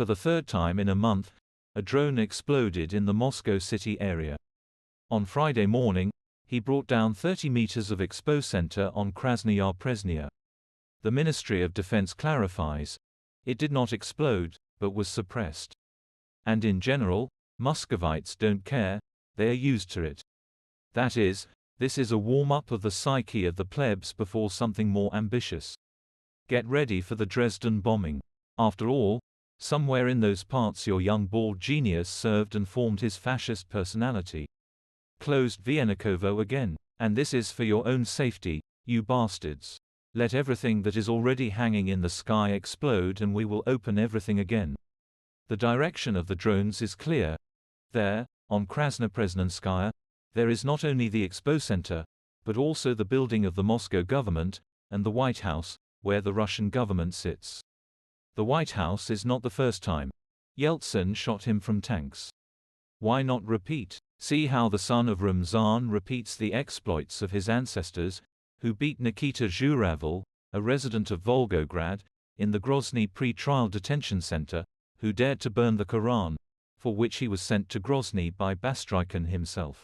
For the third time in a month, a drone exploded in the Moscow city area. On Friday morning, he brought down 30 meters of Expocenter on Krasnaya Presnya. The Ministry of Defense clarifies, it did not explode, but was suppressed. And in general, Muscovites don't care, they are used to it. That is, this is a warm-up of the psyche of the plebs before something more ambitious. Get ready for the Dresden bombing. After all, somewhere in those parts your young bald genius served and formed his fascist personality. Closed Viennakovo again. And this is for your own safety, you bastards. Let everything that is already hanging in the sky explode and we will open everything again. The direction of the drones is clear. There, on Krasnopresnenskaya, there is not only the Expocenter, but also the building of the Moscow government, and the White House, where the Russian government sits. The White House is not the first time. Yeltsin shot him from tanks. Why not repeat? See how the son of Ramzan repeats the exploits of his ancestors, who beat Nikita Zhuravl, a resident of Volgograd, in the Grozny pre-trial detention center, who dared to burn the Quran, for which he was sent to Grozny by Bastrykhin himself.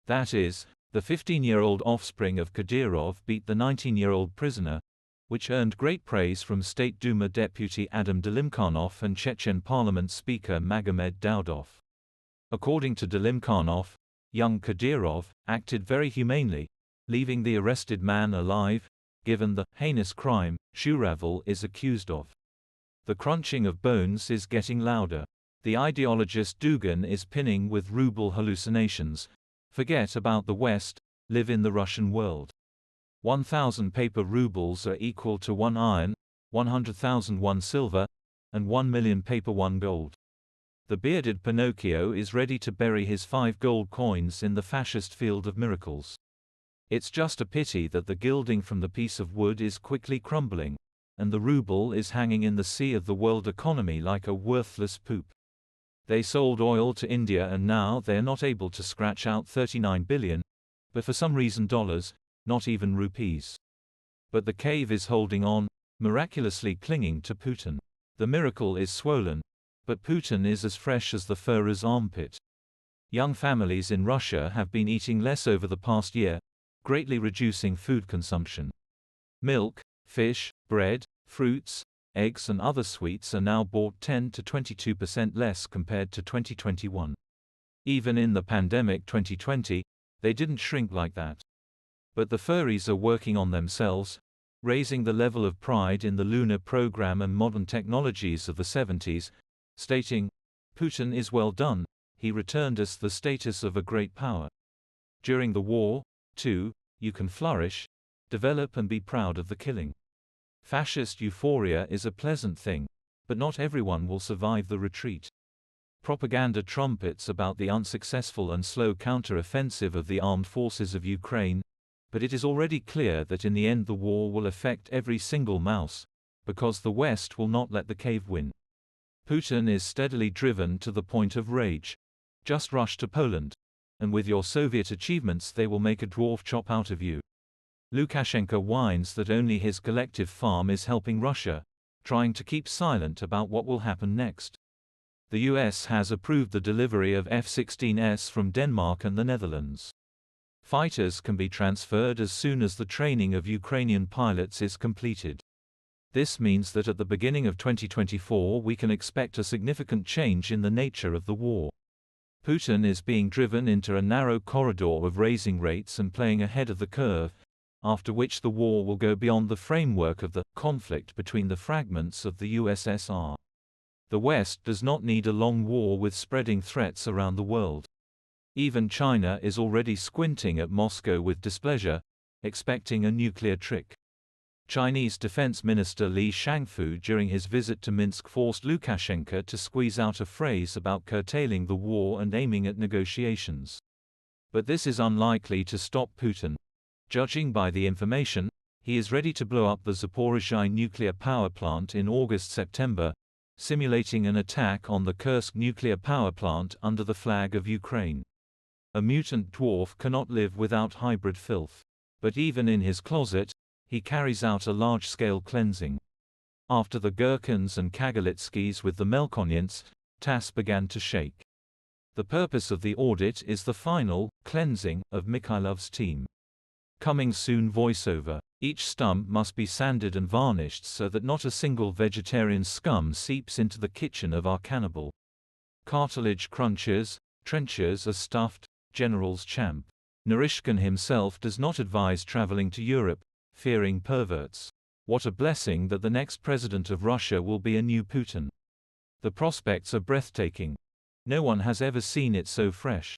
That is, the 15-year-old offspring of Kadyrov beat the 19-year-old prisoner, which earned great praise from State Duma deputy Adam Delimkhanov and Chechen parliament speaker Magomed Daudov. According to Delimkhanov, young Kadyrov acted very humanely, leaving the arrested man alive, given the heinous crime Zhuravl is accused of. The crunching of bones is getting louder. The ideologist Dugin is pinning with ruble hallucinations. Forget about the West, live in the Russian world. 1,000 paper rubles are equal to 1 iron, 100,000 1 silver, and 1 million paper 1 gold. The bearded Pinocchio is ready to bury his 5 gold coins in the fascist field of miracles. It's just a pity that the gilding from the piece of wood is quickly crumbling, and the ruble is hanging in the sea of the world economy like a worthless poop. They sold oil to India and now they're not able to scratch out 39 billion, but for some reason dollars, not even rupees. But the cave is holding on, miraculously clinging to Putin. The miracle is swollen, but Putin is as fresh as the Fhrer's armpit. Young families in Russia have been eating less over the past year, greatly reducing food consumption. Milk, fish, bread, fruits, eggs and other sweets are now bought 10 to 22% less compared to 2021. Even in the pandemic 2020, they didn't shrink like that. But the furries are working on themselves, raising the level of pride in the lunar program and modern technologies of the 70s, stating, Putin is well done, he returned us the status of a great power. During the war, too, you can flourish, develop and be proud of the killing. Fascist euphoria is a pleasant thing, but not everyone will survive the retreat. Propaganda trumpets about the unsuccessful and slow counter-offensive of the armed forces of Ukraine, but it is already clear that in the end the war will affect every single mouse, because the West will not let the cave win. Putin is steadily driven to the point of rage. Just rush to Poland, and with your Soviet achievements they will make a dwarf chop out of you. Lukashenko whines that only his collective farm is helping Russia, trying to keep silent about what will happen next. The US has approved the delivery of F-16s from Denmark and the Netherlands. Fighters can be transferred as soon as the training of Ukrainian pilots is completed. This means that at the beginning of 2024 we can expect a significant change in the nature of the war. Putin is being driven into a narrow corridor of raising rates and playing ahead of the curve, after which the war will go beyond the framework of the conflict between the fragments of the USSR. The West does not need a long war with spreading threats around the world. Even China is already squinting at Moscow with displeasure, expecting a nuclear trick. Chinese Defense Minister Li Shangfu during his visit to Minsk forced Lukashenko to squeeze out a phrase about curtailing the war and aiming at negotiations. But this is unlikely to stop Putin. Judging by the information, he is ready to blow up the Zaporizhzhia nuclear power plant in August-September, simulating an attack on the Kursk nuclear power plant under the flag of Ukraine. A mutant dwarf cannot live without hybrid filth. But even in his closet, he carries out a large-scale cleansing. After the Gherkins and Kagalitskis with the Melkonians, TASS began to shake. The purpose of the audit is the final cleansing of Mikhailov's team. Coming soon voiceover. Each stump must be sanded and varnished so that not a single vegetarian scum seeps into the kitchen of our cannibal. Cartilage crunchers, trenchers are stuffed, General's champ. Narishkin himself does not advise traveling to Europe, fearing perverts. What a blessing that the next president of Russia will be a new Putin. The prospects are breathtaking. No one has ever seen it so fresh.